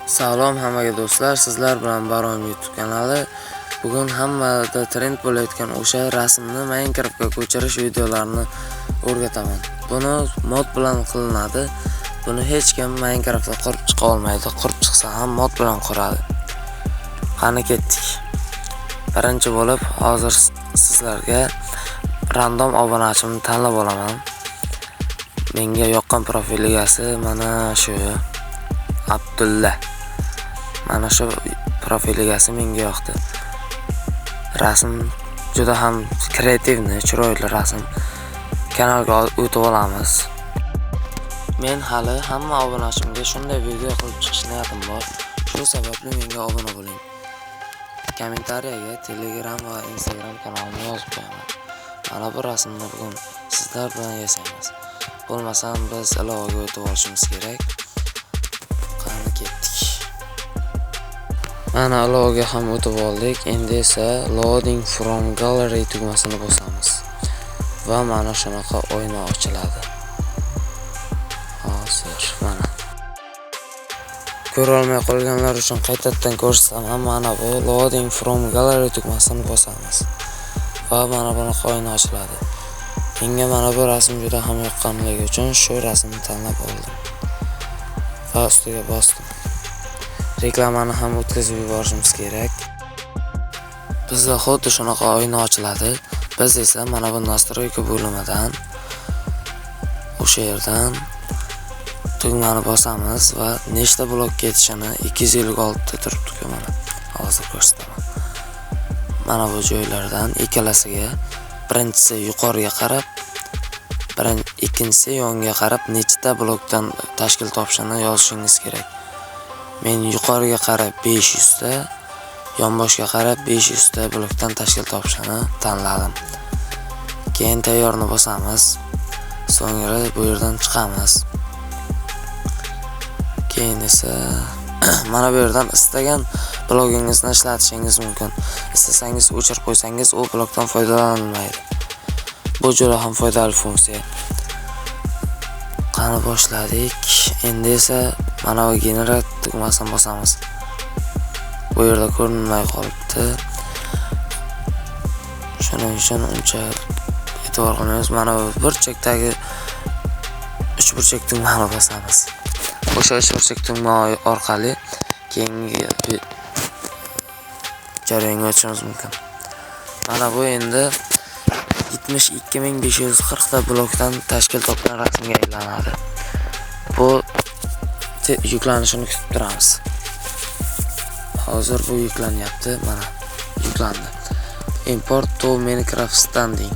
Salom hammaga do'stlar, sizlar bilan Baron YouTube kanali. Bugun hammada trend bo'layotgan o'sha rasmni Minecraftga ko'chirish videolarini o'rgataman. Buni mod bilan qilinadi. Buni hech kim Minecraftda qurib chiqa olmaydi. Qurib chiqsa ham mod bilan quradi. Qani ketdik. Birinchi bo'lib hozir sizlarga random obunachimni tanlab olaman. Menga yoqqan profil egasi mana shu Abdulla. Mana shu profil egasi menga yoqdi. Rasm juda ham kreativni, chiroyli rasm. Kanalga o'tib olamiz. Men hali hamma obunachimga shunday video qilib chiqish niyatim bor. Shu sababli menga obuna bo'ling. Kommentariyaga Telegram va Instagram kanalimni yozib qo'yaman. Mana bu rasmni bugun sizlar bilan yasaymiz. Bo'lmasam biz ilovaga o'tib olishimiz kerak. Qani ketdik. Mana ilovaga ham o'tib oldik. Endi esa loading from gallery tugmasini bosamiz. Va mana shunaqa oyna ochiladi. Hozir mana. Ko'ra olmay qolganlar uchun qaytadan ko'rsatsam, mana bu loading from gallery tugmasini bosamiz. Va mana bunaqa oyna ochiladi. Menga mana bu rasm juda ham yoqqanligi uchun shu rasmni tanlab oldim. Va ustiga bosdim. Reklamani ham o'tkazib yuborishimiz kerak. Bizda xuddi shunaqa oyna ochiladi. Biz esa mana bu nastroyka bo'limidan o'sha yerdan tugmani bosamiz va nechta blok ketishini 256 ta turibdi mana. Hozir ko'rsataman. Mana bu joylardan ikkalasiga birinchisi yuqoriga qarab, ikkinchisi yonga qarab nechta blokdan tashkil topishini yozishingiz kerak. Men yuqoriga qarab 500 ta, yonboshga qarab 500 ta blokdan tashkil topishini tanladim. Keyin tayyorni bosamiz. So'ngra bu yerdan chiqamiz. Keyin esa mana bu yerdan istagan blogingizni ishlatishingiz mumkin. Istasangiz o'chirib qo'ysangiz, u blokdan foydalanilmaydi. Bu juda ham foydali funksiya. Qani boshladik. Endi esa mana bu generat tugmasini bosamiz. Bu yerda ko'rinmay qolibdi. Shuning uchun uncha e'tibor qilmaymiz. Mana bu burchakdagi 3 burchak tugmani bosamiz. O'sha 3 burchak tugma orqali keyingi jarayonga o'tishimiz mumkin. Mana bu endi 72540 ta blokdan tashkil topgan rasmga aylanadi. Bu yuklanishini kutib turamiz. Hozir bu yuklanyapti, mana yuklandi. Import to Minecraft standing.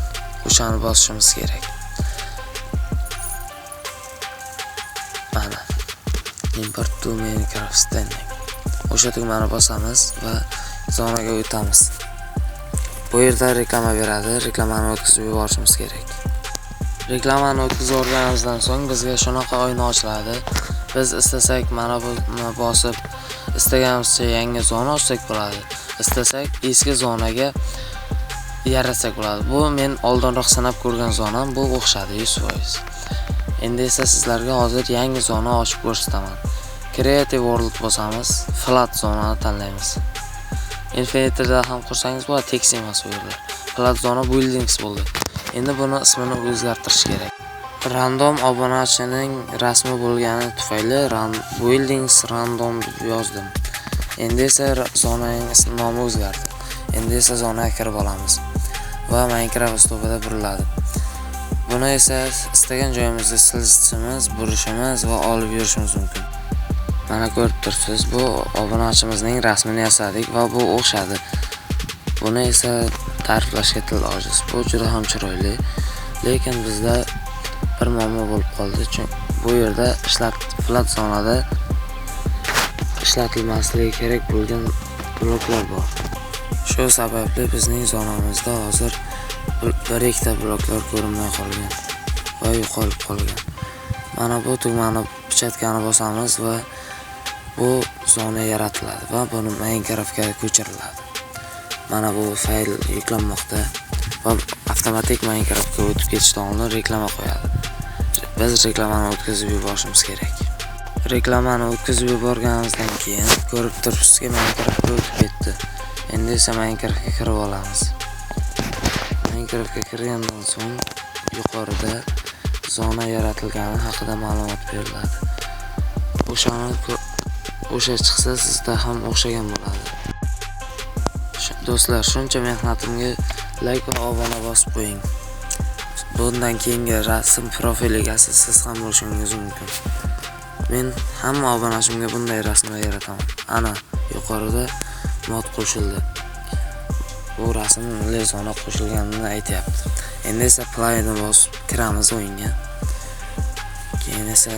O'shani bosishimiz kerak. Mana import to Minecraft standing. O'sha tugmani bosamiz va zonaga o'tamiz. Bu yerda reklama beradi. Reklamani o'tkazib yuborishimiz kerak. Reklamani o'tkazib yuborganimizdan so'ng bizga shunaqa oyna ochiladi. Biz istasak mana buni bosib, istaganimizcha yangi zona ochsak bo'ladi. Istasak eski zonaga yaratsak bo'ladi. Bu men oldinroq sanab ko'rgan zonam, bu o'xshadi 100%. Endi esa sizlarga hozir yangi zona ochib ko'rsataman. Creative World bosamiz, flat zonani tanlaymiz. Infinity'da ham qursangiz bo'ladi, text emas bu yerda. Flat zona buildings bo'ldi. Endi buni ismini o'zgartirish kerak. Random obunachining rasmi bo'lgani tufayli buildings random deb yozdim. Endi esa zonaning nomi o'zgardi. Endi esa zonaga kirib olamiz va Minecraft uslubida buriladi. Buni esa istagan joyimizda silishimiz, burishimiz va olib yurishimiz mumkin. Mana ko'rib turibsiz, bu obunachimizning rasmini yasadik va bu o'xshadi. Buni esa ta'riflashga til ojiz. Bu juda ham chiroyli, lekin bizda bir muammo bo'lib qoldi. Chunki bu yerda flat zonada ishlatilmasligi kerak bo'lgan bloklar bor. Shu sababli bizning zonamizda hozir bir ikkita bloklar ko'rinmay qolgan va yo'qolib qolgan. Mana bu tugmani pichatkani bosamiz va bu zona yaratiladi va buni Minecraftga ko'chiriladi. Mana bu fayl yuklanmoqda va avtomatik Minecraftga o'tib ketishdan oldin reklama qo'yadi. Biz reklamani o'tkazib yuborishimiz kerak. Reklamani o'tkazib yuborganimizdan keyin ko'rib turibsizki, Minecraftga o'tib ketdi. Endi esa Minecraftga kirib olamiz. Minecraftga kirgandan so'ng yuqorida zona yaratilgani haqida ma'lumot beriladi. O'sha chiqsa sizda ham o'xshagan bo'ladi. Do'stlar, shuncha mehnatimga like va obuna bosib qo'ying. Bundan keyingi rasm profil egasi siz ham bo'lishingiz mumkin. Men hamma obunachimga bunday rasmlar yarataman. Ana, yuqorida mod qo'shildi. Bu rasm lezona qo'shilganini aytyapti. Endi esa playni bosib kiramiz o'yinga. Keyin esa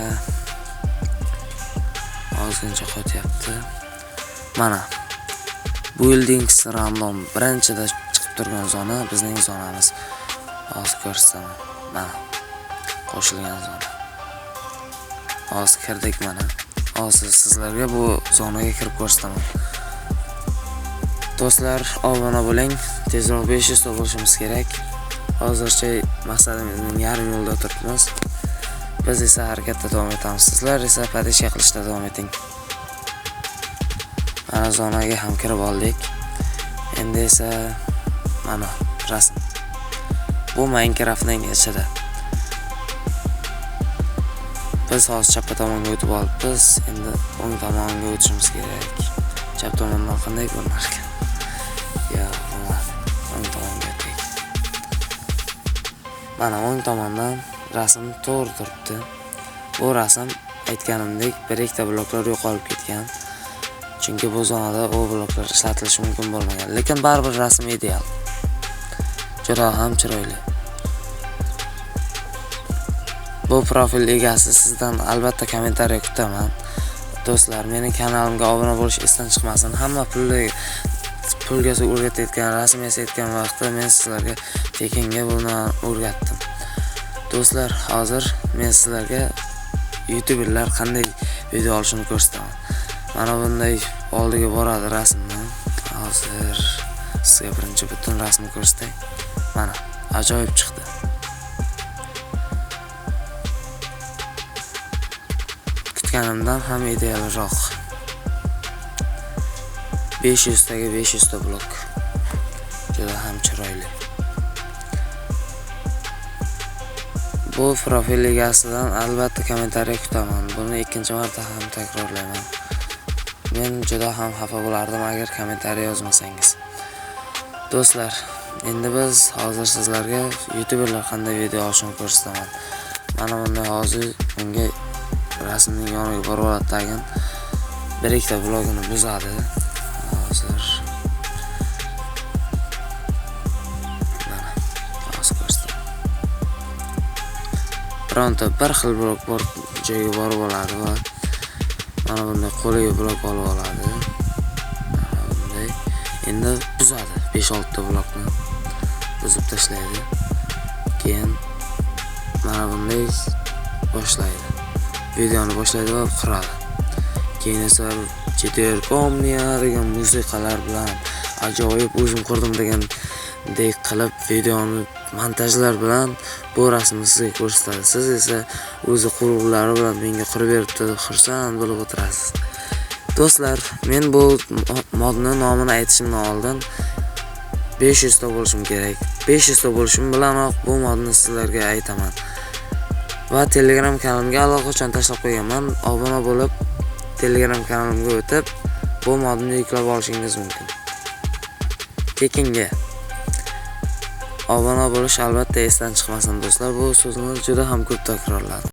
ozgincha qotyapti. Mana Buildings random birinchida chiqib turgan zona bizning zonamiz. Hozir ko'rsataman. Mana qo'shilgan zona. Hozir kirdik mana. Hozir sizlarga bu zonaga kirib ko'rsataman. Do'stlar, obuna bo'ling. Tezroq 500 ta bo'lishimiz kerak. Hozircha maqsadimizning yarim yo'lda turibmiz. Biz esa harakatda davom etamiz. Sizlar esa podishka qilishda davom eting. Mana zonaga ham kirib oldik. Endi esa mana rasm. Bu Minecraftning ichida. Biz hozir chap tomonga o'tib olibmiz. Endi o'ng tomonga o'tishimiz kerak. Chap tomondan qanday ko'rinar ekan? Ya, o'ng tomonga o'tdik. Mana o'ng tomondan rasm to'g'ri turibdi. Bu rasm aytganimdek bir ikkita bloklar yo'qolib ketgan. Chunki bu zonada o bloklar ishlatilishi mumkin bo'lmagan, lekin baribir rasm ideal. Juda ham chiroyli. Bu profil egasi sizdan albatta kommentariy kutaman. Do'stlar, mening kanalimga obuna bo'lish esdan chiqmasin. Hamma pulga o'rgatayotgan, rasm yasayotgan vaqtda men sizlarga tekinga buni o'rgatdim. Do'stlar, hozir men sizlarga YouTuberlar qanday video olishini ko'rsataman. Mana bunday oldiga boradi rasmni. Hozir sizga birinchi butun rasmni ko'rsatay. Mana, ajoyib chiqdi. Kutganimdan ham idealroq. 500 taga 500 ta blok. Juda ham chiroyli. Bu profil egasidan albatta kommentariy kutaman. Buni ikkinchi marta ham takrorlayman. Men juda ham xafa bo'lardim agar kommentariy yozmasangiz. Do'stlar, endi biz hozir sizlarga YouTuberlar qanday video olishini ko'rsataman. Mana bunday hozir unga rasmning yoniga borib oladi tagin. Bir ikkita blogini buzadi. Hozir mana hozir ko'rsataman. Bironta bir xil blok bor joyga borib oladi va mana bunday qo'liga blok olib oladi. Mana bunday endi buzadi. 5-6 ta blokni buzib tashlaydi. Keyin mana bunday boshlaydi. Videoni boshlaydi va quradi. Keyin esa GTA Comnia degan musiqalar bilan ajoyib o'zim qurdim degandek qilib videoni montajlar bilan bu rasmni sizga ko'rsatadi. Siz esa o'zi quruqlari bilan menga qurib beribdi deb xursand bo'lib o'tirasiz. Do'stlar, men bu modni nomini aytishimdan oldin 500 ta bo'lishim kerak. 500 ta bo'lishim bilanoq bu modni sizlarga aytaman. Va Telegram kanalimga allaqachon tashlab qo'yganman. Obuna bo'lib, Telegram kanalimga o'tib, bu modni yuklab olishingiz mumkin. Tekinga. Obuna bo'lish albatta esdan chiqmasin do'stlar. Bu so'zni juda ham ko'p takrorladim.